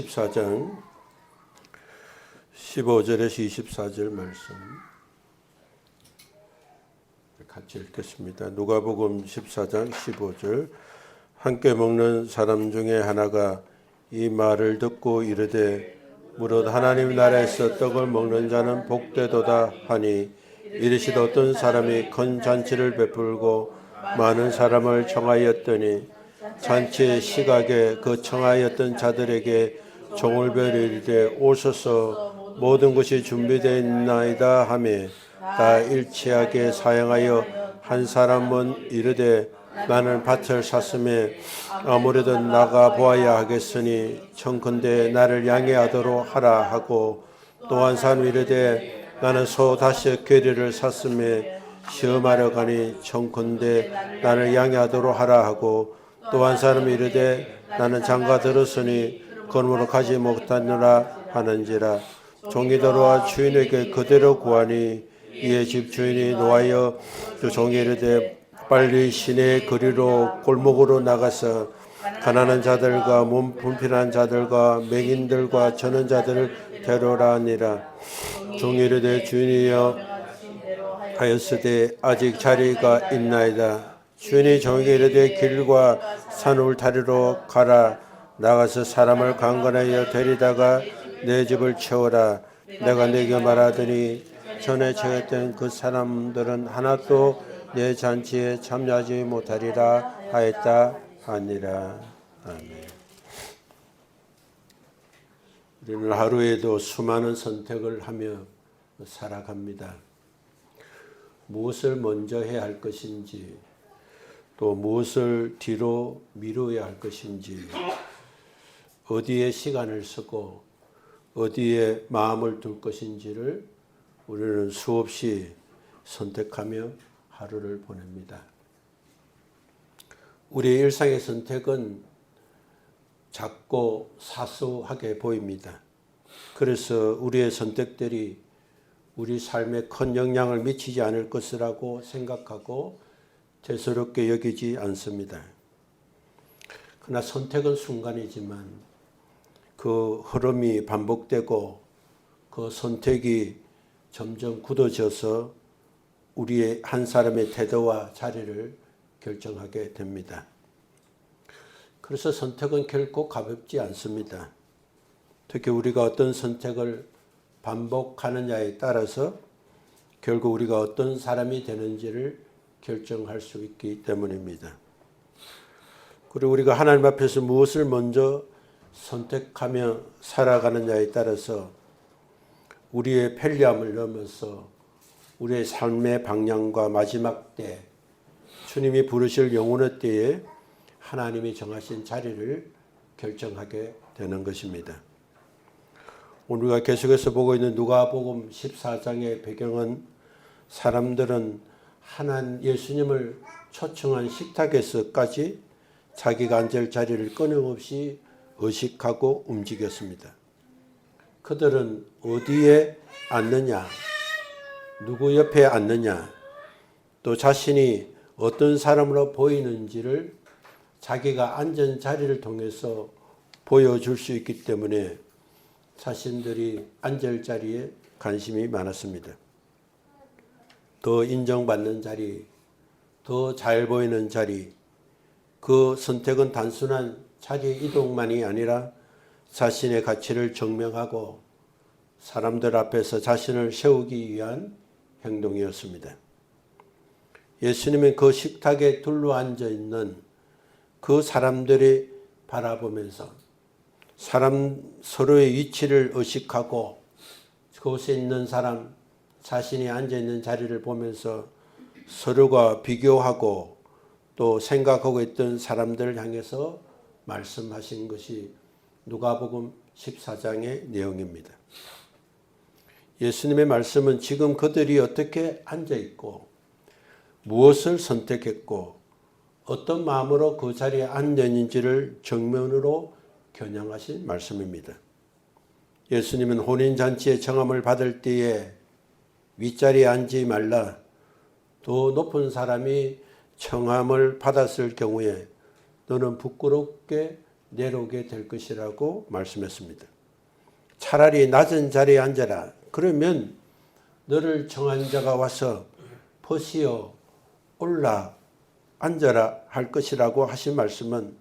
14장 15절에서 24절 말씀 같이 읽겠습니다. 누가복음 14장 15절. 함께 먹는 사람 중에 하나가 이 말을 듣고 이르되 무릇 하나님 나라에서 떡을 먹는 자는 복되도다 하니, 이르시되 어떤 사람이 큰 잔치를 베풀고 많은 사람을 청하였더니 잔치의 시각에 그 청하였던 자들에게 종을 베어 이르되 오소서, 모든 것이 준비되어 있나이다 하며 다 일치하게 사양하여 한 사람은 이르되 나는 밭을 샀음에 아무래도 나가 보아야 하겠으니 청컨대 나를 양해하도록 하라 하고, 또 한 사람 이르되 나는 소 5 샀음에 시험하려 가니 청컨대 나를 양해하도록 하라 하고, 또 한 사람 이르되 나는 장가 들었으니 그러므로 가지 못하느라 하는지라. 종이 들어와 주인에게 그대로 구하니 이에 집 주인이 노하여 그 종이 이르되 빨리 시내 거리로 골목으로 나가서 가난한 자들과 몸 불편한 자들과 맹인들과 저는 자들을 데려오라 하니라. 종이 이르되 주인이여 하였으되 아직 자리가 있나이다. 주인이 종에게 이르되 길과 산 울타리로 가라. 나가서 사람을 강간하여 데리다가 내 집을 채워라. 내가 네게 말하더니 전에 채웠던 그 사람들은 하나도 내 잔치에 참여하지 못하리라 하였다 하니라. 아멘. 우리는 하루에도 수많은 선택을 하며 살아갑니다. 무엇을 먼저 해야 할 것인지, 또 무엇을 뒤로 미루어야 할 것인지, 어디에 시간을 쓰고 어디에 마음을 둘 것인지를 우리는 수없이 선택하며 하루를 보냅니다. 우리의 일상의 선택은 작고 사소하게 보입니다. 그래서 우리의 선택들이 우리 삶에 큰 영향을 미치지 않을 것이라고 생각하고 대수롭게 여기지 않습니다. 그러나 선택은 순간이지만 그 흐름이 반복되고 그 선택이 점점 굳어져서 우리의 한 사람의 태도와 자리를 결정하게 됩니다. 그래서 선택은 결코 가볍지 않습니다. 특히 우리가 어떤 선택을 반복하느냐에 따라서 결국 우리가 어떤 사람이 되는지를 결정할 수 있기 때문입니다. 그리고 우리가 하나님 앞에서 무엇을 먼저 선택하며 살아가느냐에 따라서 우리의 편리함을 넘어서 우리의 삶의 방향과 마지막 때, 주님이 부르실 영혼의 때에 하나님이 정하신 자리를 결정하게 되는 것입니다. 오늘 우리가 계속해서 보고 있는 누가복음 14장의 배경은 사람들은 예수님을 초청한 식탁에서까지 자기가 앉을 자리를 끊임없이 의식하고 움직였습니다. 그들은 어디에 앉느냐, 누구 옆에 앉느냐, 또 자신이 어떤 사람으로 보이는지를 자기가 앉은 자리를 통해서 보여줄 수 있기 때문에 자신들이 앉을 자리에 관심이 많았습니다. 더 인정받는 자리, 더 잘 보이는 자리, 그 선택은 단순한 자리 이동만이 아니라 자신의 가치를 증명하고 사람들 앞에서 자신을 세우기 위한 행동이었습니다. 예수님은 그 식탁에 둘러앉아 있는 그 사람들이 바라보면서 서로의 위치를 의식하고 그곳에 있는 사람, 자신이 앉아있는 자리를 보면서 서로가 비교하고 또 생각하고 있던 사람들을 향해서 말씀하신 것이 누가복음 14장의 내용입니다. 예수님의 말씀은 지금 그들이 어떻게 앉아있고 무엇을 선택했고 어떤 마음으로 그 자리에 앉아있는지를 정면으로 겨냥하신 말씀입니다. 예수님은 혼인잔치의 청함을 받을 때에 윗자리에 앉지 말라, 더 높은 사람이 청함을 받았을 경우에 너는 부끄럽게 내려오게 될 것이라고 말씀했습니다. 차라리 낮은 자리에 앉아라. 그러면 너를 정한 자가 와서 벗이어 올라 앉아라 할 것이라고 하신 말씀은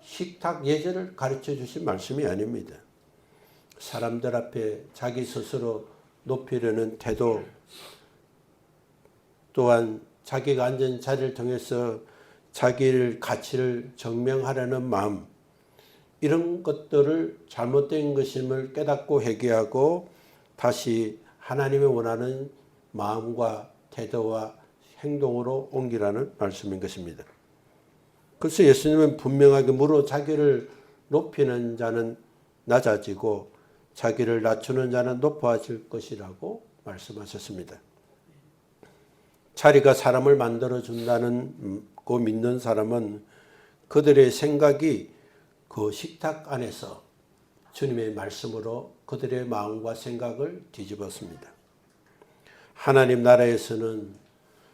식탁 예절을 가르쳐 주신 말씀이 아닙니다. 사람들 앞에 자기 스스로 높이려는 태도, 또한 자기가 앉은 자리를 통해서 자기를 가치를 증명하려는 마음, 이런 것들을 잘못된 것임을 깨닫고 회개하고 다시 하나님이 원하는 마음과 태도와 행동으로 옮기라는 말씀인 것입니다. 그래서 예수님은 분명하게 무릇 자기를 높이는 자는 낮아지고 자기를 낮추는 자는 높아질 것이라고 말씀하셨습니다. 자리가 사람을 만들어준다는 고 믿는 사람은 그들의 생각이 그 식탁 안에서 주님의 말씀으로 그들의 마음과 생각을 뒤집었습니다. 하나님 나라에서는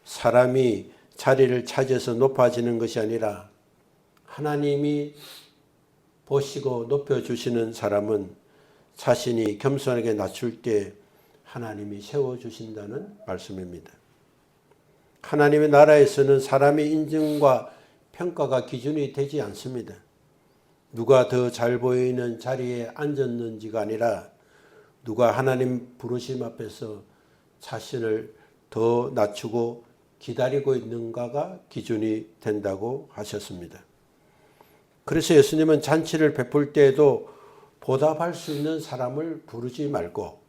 사람이 자리를 차지해서 높아지는 것이 아니라 하나님이 보시고 높여주시는 사람은 자신이 겸손하게 낮출 때 하나님이 세워주신다는 말씀입니다. 하나님의 나라에서는 사람의 인정과 평가가 기준이 되지 않습니다. 누가 더 잘 보이는 자리에 앉았는지가 아니라 누가 하나님 부르심 앞에서 자신을 더 낮추고 기다리고 있는가가 기준이 된다고 하셨습니다. 그래서 예수님은 잔치를 베풀 때에도 보답할 수 있는 사람을 부르지 말고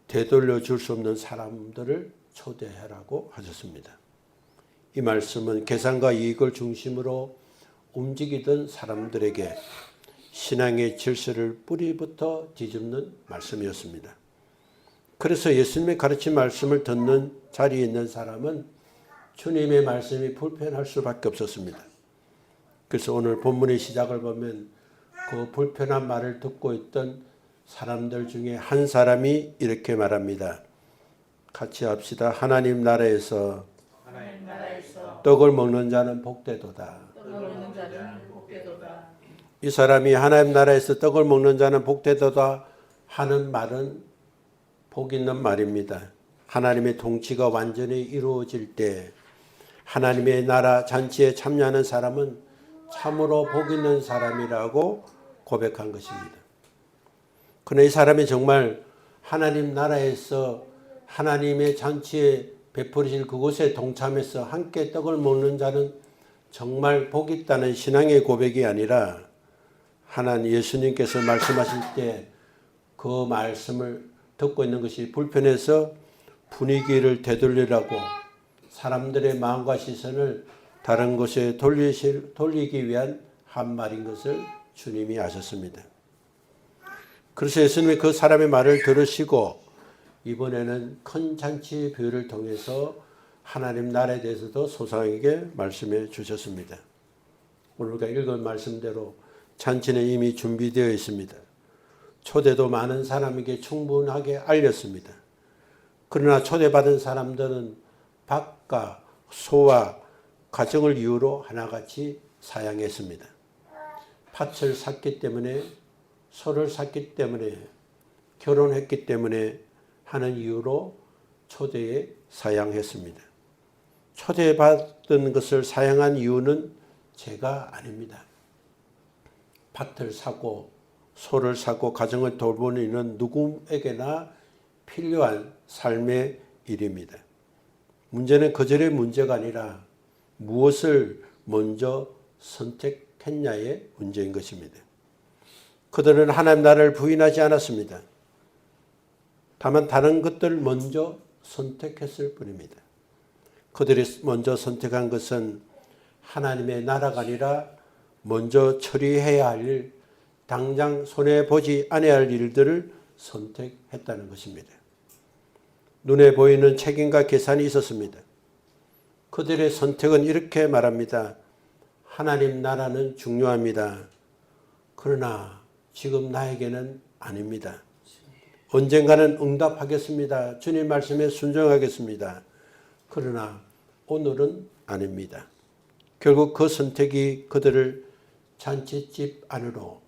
되돌려 줄 수 없는 사람들을 초대하라고 하셨습니다. 이 말씀은 계산과 이익을 중심으로 움직이던 사람들에게 신앙의 질서를 뿌리부터 뒤집는 말씀이었습니다. 그래서 예수님의 가르친 말씀을 듣는 자리에 있는 사람은 주님의 말씀이 불편할 수밖에 없었습니다. 그래서 오늘 본문의 시작을 보면 그 불편한 말을 듣고 있던 사람들 중에 한 사람이 이렇게 말합니다. 같이 합시다. 하나님 나라에서 떡을 먹는 자는 복되도다. 이 사람이 하나님 나라에서 떡을 먹는 자는 복되도다 하는 말은 복 있는 말입니다. 하나님의 통치가 완전히 이루어질 때 하나님의 나라 잔치에 참여하는 사람은 참으로 복 있는 사람이라고 고백한 것입니다. 그러나 이 사람이 정말 하나님 나라에서 하나님의 잔치에 베풀으실 그곳에 동참해서 함께 떡을 먹는 자는 정말 복 있다는 신앙의 고백이 아니라 하나님 예수님께서 말씀하실 때 그 말씀을 듣고 있는 것이 불편해서 분위기를 되돌리라고 사람들의 마음과 시선을 다른 곳에 돌리기 위한 한 말인 것을 주님이 아셨습니다. 그래서 예수님이 그 사람의 말을 들으시고 이번에는 큰 잔치 비유를 통해서 하나님 나라에 대해서도 소상하게 말씀해 주셨습니다. 오늘 우리가 읽은 말씀대로 잔치는 이미 준비되어 있습니다. 초대도 많은 사람에게 충분하게 알렸습니다. 그러나 초대받은 사람들은 밭과 소와 가정을 이유로 하나같이 사양했습니다. 밭을 샀기 때문에 소를 샀기 때문에 결혼했기 때문에 하는 이유로 초대에 사양했습니다. 초대받은 것을 사양한 이유는 제가 아닙니다. 밭을 사고 소를 사고 가정을 돌보는 일은 누구에게나 필요한 삶의 일입니다. 문제는 거절의 문제가 아니라 무엇을 먼저 선택했냐의 문제인 것입니다. 그들은 하나님 나라를 부인하지 않았습니다. 다만 다른 것들을 먼저 선택했을 뿐입니다. 그들이 먼저 선택한 것은 하나님의 나라가 아니라 먼저 처리해야 할 일, 당장 손해보지 않아야 할 일들을 선택했다는 것입니다. 눈에 보이는 책임과 계산이 있었습니다. 그들의 선택은 이렇게 말합니다. 하나님 나라는 중요합니다. 그러나 지금 나에게는 아닙니다. 언젠가는 응답하겠습니다. 주님 말씀에 순종하겠습니다. 그러나 오늘은 아닙니다. 결국 그 선택이 그들을 잔치집 안으로,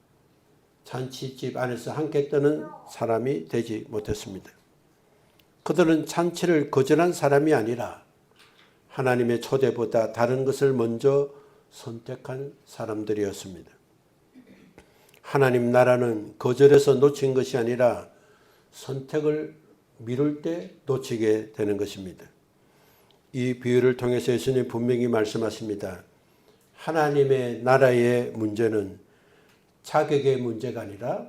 잔치집 안에서 함께 떠는 사람이 되지 못했습니다. 그들은 잔치를 거절한 사람이 아니라 하나님의 초대보다 다른 것을 먼저 선택한 사람들이었습니다. 하나님 나라는 거절해서 놓친 것이 아니라 선택을 미룰 때 놓치게 되는 것입니다. 이 비유를 통해서 예수님 분명히 말씀하십니다. 하나님의 나라의 문제는 자격의 문제가 아니라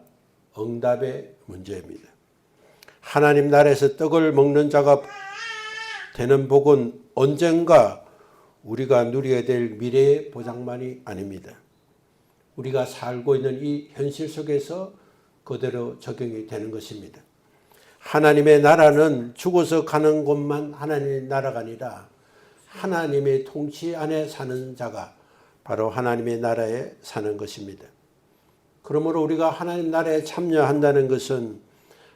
응답의 문제입니다. 하나님 나라에서 떡을 먹는 자가 되는 복은 언젠가 우리가 누려야 될 미래의 보장만이 아닙니다. 우리가 살고 있는 이 현실 속에서 그대로 적용이 되는 것입니다. 하나님의 나라는 죽어서 가는 곳만 하나님의 나라가 아니라 하나님의 통치 안에 사는 자가 바로 하나님의 나라에 사는 것입니다. 그러므로 우리가 하나님 나라에 참여한다는 것은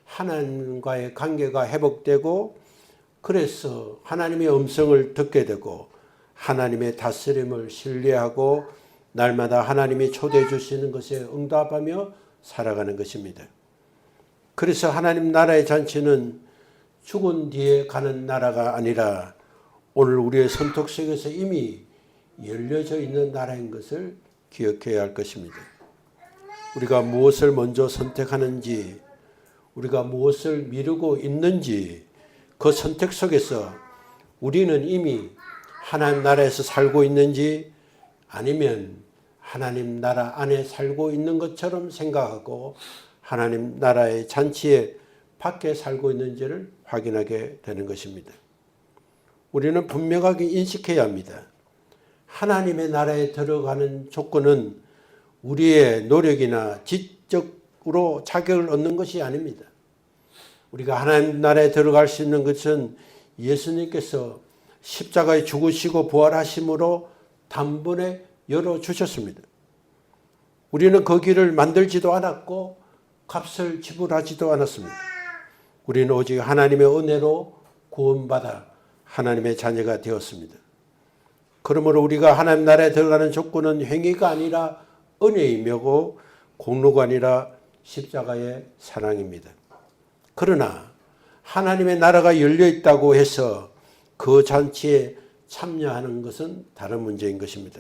하나님과의 관계가 회복되고 그래서 하나님의 음성을 듣게 되고 하나님의 다스림을 신뢰하고 날마다 하나님이 초대해 주시는 것에 응답하며 살아가는 것입니다. 그래서 하나님 나라의 잔치는 죽은 뒤에 가는 나라가 아니라 오늘 우리의 선택 속에서 이미 열려져 있는 나라인 것을 기억해야 할 것입니다. 우리가 무엇을 먼저 선택하는지, 우리가 무엇을 미루고 있는지 그 선택 속에서 우리는 이미 하나님 나라에서 살고 있는지 아니면 하나님 나라 안에 살고 있는 것처럼 생각하고 하나님 나라의 잔치에 밖에 살고 있는지를 확인하게 되는 것입니다. 우리는 분명하게 인식해야 합니다. 하나님의 나라에 들어가는 조건은 우리의 노력이나 지적으로 자격을 얻는 것이 아닙니다. 우리가 하나님 나라에 들어갈 수 있는 것은 예수님께서 십자가에 죽으시고 부활하심으로 단번에 열어주셨습니다. 우리는 그 길을 만들지도 않았고 값을 지불하지도 않았습니다. 우리는 오직 하나님의 은혜로 구원받아 하나님의 자녀가 되었습니다. 그러므로 우리가 하나님 나라에 들어가는 조건은 행위가 아니라 은혜이며고 공로가 아니라 십자가의 사랑입니다. 그러나 하나님의 나라가 열려 있다고 해서 그 잔치에 참여하는 것은 다른 문제인 것입니다.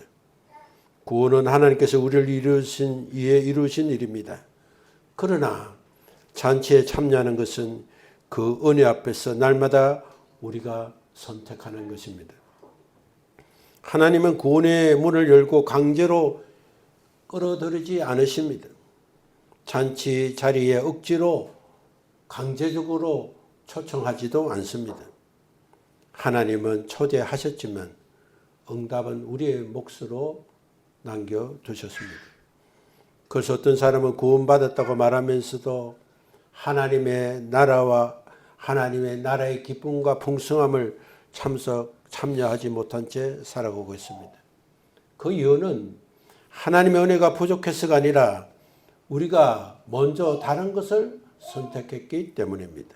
구원은 하나님께서 우리를 이루신 일입니다. 그러나 잔치에 참여하는 것은 그 은혜 앞에서 날마다 우리가 선택하는 것입니다. 하나님은 구원의 문을 열고 강제로 끌어들이지 않으십니다. 잔치 자리에 억지로 강제적으로 초청하지도 않습니다. 하나님은 초대하셨지만 응답은 우리의 몫으로 남겨두셨습니다. 그래서 어떤 사람은 구원받았다고 말하면서도 하나님의 나라와 하나님의 나라의 기쁨과 풍성함을 참여하지 못한 채 살아가고 있습니다. 그 이유는 하나님의 은혜가 부족해서가 아니라 우리가 먼저 다른 것을 선택했기 때문입니다.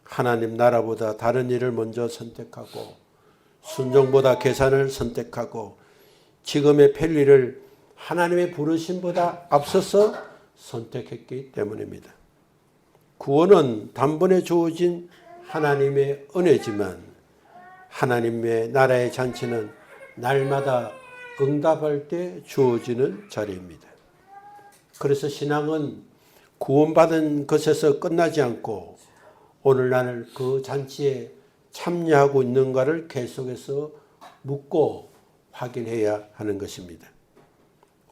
하나님 나라보다 다른 일을 먼저 선택하고 순종보다 계산을 선택하고 지금의 편리를 하나님의 부르심보다 앞서서 선택했기 때문입니다. 구원은 단번에 주어진 하나님의 은혜지만 하나님의 나라의 잔치는 날마다 응답할 때 주어지는 자리입니다. 그래서 신앙은 구원받은 것에서 끝나지 않고 오늘 나는 그 잔치에 참여하고 있는가를 계속해서 묻고 확인해야 하는 것입니다.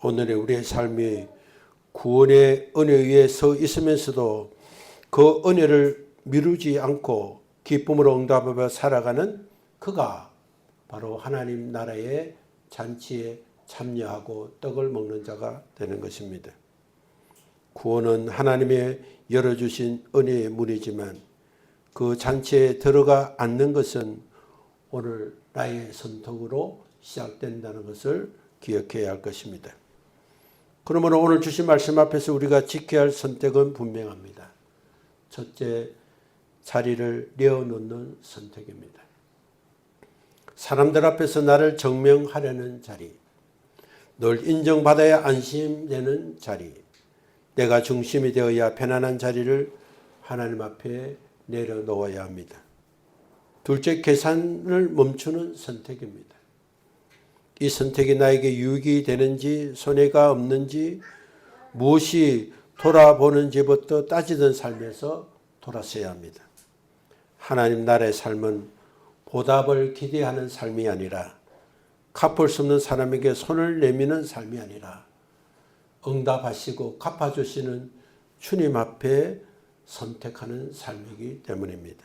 오늘의 우리의 삶이 구원의 은혜 위에 서 있으면서도 그 은혜를 미루지 않고 기쁨으로 응답하며 살아가는 그가 바로 하나님 나라의 잔치에 참여하고 떡을 먹는 자가 되는 것입니다. 구원은 하나님의 열어주신 은혜의 문이지만 그 잔치에 들어가 않는 것은 오늘 나의 선택으로 시작된다는 것을 기억해야 할 것입니다. 그러므로 오늘 주신 말씀 앞에서 우리가 지켜야 할 선택은 분명합니다. 첫째, 자리를 내어놓는 선택입니다. 사람들 앞에서 나를 증명하려는 자리. 늘 인정받아야 안심되는 자리, 내가 중심이 되어야 편안한 자리를 하나님 앞에 내려놓아야 합니다. 둘째, 계산을 멈추는 선택입니다. 이 선택이 나에게 유익이 되는지 손해가 없는지 무엇이 돌아보는지부터 따지던 삶에서 돌아서야 합니다. 하나님 나라의 삶은 보답을 기대하는 삶이 아니라 갚을 수 없는 사람에게 손을 내미는 삶이 아니라 응답하시고 갚아주시는 주님 앞에 선택하는 삶이기 때문입니다.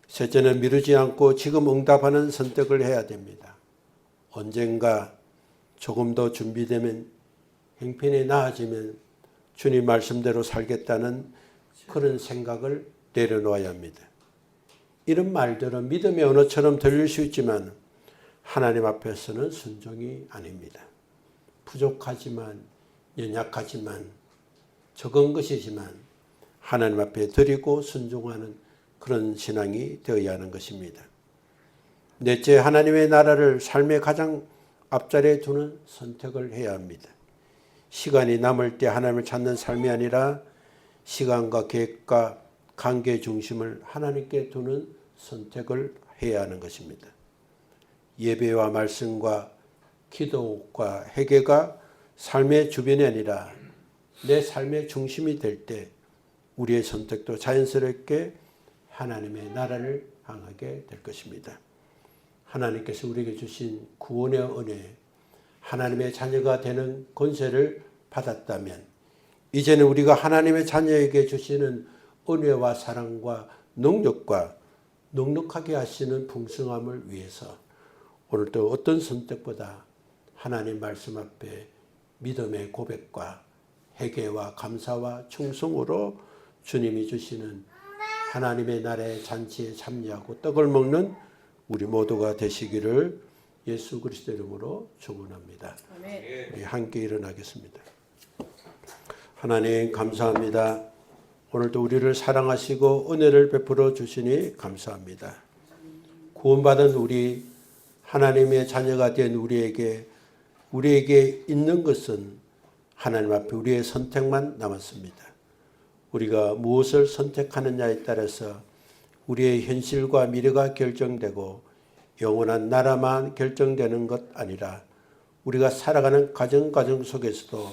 셋째는 미루지 않고 지금 응답하는 선택을 해야 됩니다. 언젠가 조금 더 준비되면 형편이 나아지면 주님 말씀대로 살겠다는 그런 생각을 내려놓아야 합니다. 이런 말들은 믿음의 언어처럼 들릴 수 있지만 하나님 앞에서는 순종이 아닙니다. 부족하지만 연약하지만 적은 것이지만 하나님 앞에 드리고 순종하는 그런 신앙이 되어야 하는 것입니다. 넷째, 하나님의 나라를 삶의 가장 앞자리에 두는 선택을 해야 합니다. 시간이 남을 때 하나님을 찾는 삶이 아니라 시간과 계획과 관계의 중심을 하나님께 두는 선택을 해야 하는 것입니다. 예배와 말씀과 기도과 회개가 삶의 주변이 아니라 내 삶의 중심이 될 때 우리의 선택도 자연스럽게 하나님의 나라를 향하게 될 것입니다. 하나님께서 우리에게 주신 구원의 은혜, 하나님의 자녀가 되는 권세를 받았다면 이제는 우리가 하나님의 자녀에게 주시는 은혜와 사랑과 능력과 넉넉하게 하시는 풍성함을 위해서 오늘도 어떤 선택보다 하나님 말씀 앞에 믿음의 고백과 회개와 감사와 충성으로 주님이 주시는 하나님의 나라의 잔치에 참여하고 떡을 먹는 우리 모두가 되시기를 예수 그리스도 이름으로 축원합니다. 우리 함께 일어나겠습니다. 하나님 감사합니다. 오늘도 우리를 사랑하시고 은혜를 베풀어 주시니 감사합니다. 구원받은 우리 하나님의 자녀가 된 우리에게 있는 것은 하나님 앞에 우리의 선택만 남았습니다. 우리가 무엇을 선택하느냐에 따라서 우리의 현실과 미래가 결정되고 영원한 나라만 결정되는 것 아니라 우리가 살아가는 가정 속에서도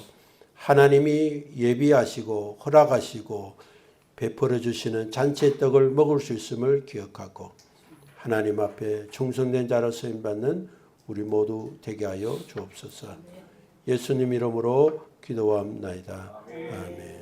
하나님이 예비하시고 허락하시고 베풀어 주시는 잔치의 떡을 먹을 수 있음을 기억하고 하나님 앞에 충성된 자로 쓰임받는 우리 모두 되게 하여 주옵소서. 예수님 이름으로 기도합나이다. 아멘.